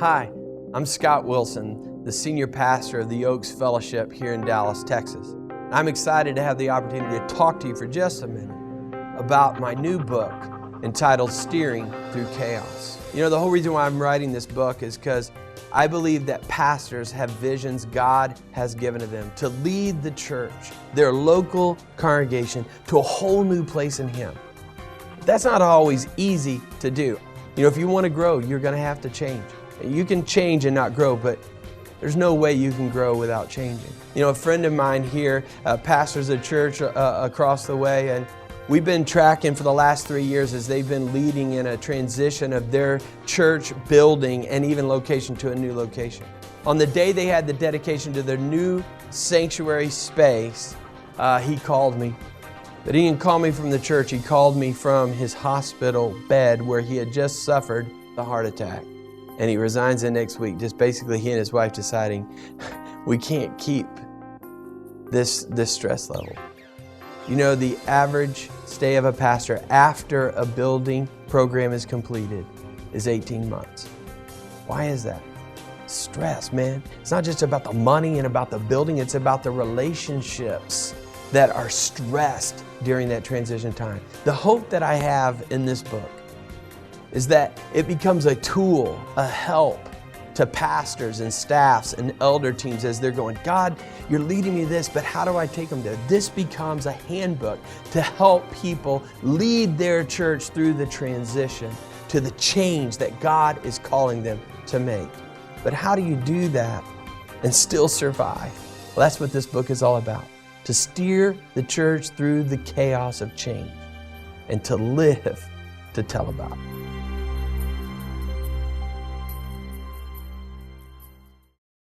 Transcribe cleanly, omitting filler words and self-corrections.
Hi, I'm Scott Wilson, the senior pastor of the Oaks Fellowship here in Dallas, Texas. I'm excited to have the opportunity to talk to you for just a minute about my new book entitled Steering Through Chaos. You know, the whole reason why I'm writing this book is because I believe that pastors have visions God has given to them to lead the church, their local congregation, to a whole new place in Him. That's not always easy to do. You know, if you want to grow, you're going to have to change. You can change and not grow, but there's no way you can grow without changing. You know, a friend of mine here pastors a church across the way, and we've been tracking for the last 3 years as they've been leading in a transition of their church building and even location to a new location. On the day they had the dedication to their new sanctuary space, he called me. But he didn't call me from the church, he called me from his hospital bed where he had just suffered the heart attack. And he resigns the next week, just basically he and his wife deciding, we can't keep this stress level. You know, the average stay of a pastor after a building program is completed is 18 months. Why is that? Stress, man. It's not just about the money and about the building, it's about the relationships that are stressed during that transition time. The hope that I have in this book is that it becomes a tool, a help to pastors and staffs and elder teams as they're going, God, you're leading me this, but how do I take them there? This becomes a handbook to help people lead their church through the transition to the change that God is calling them to make. But how do you do that and still survive? Well, that's what this book is all about. To steer the church through the chaos of change and to live to tell about it.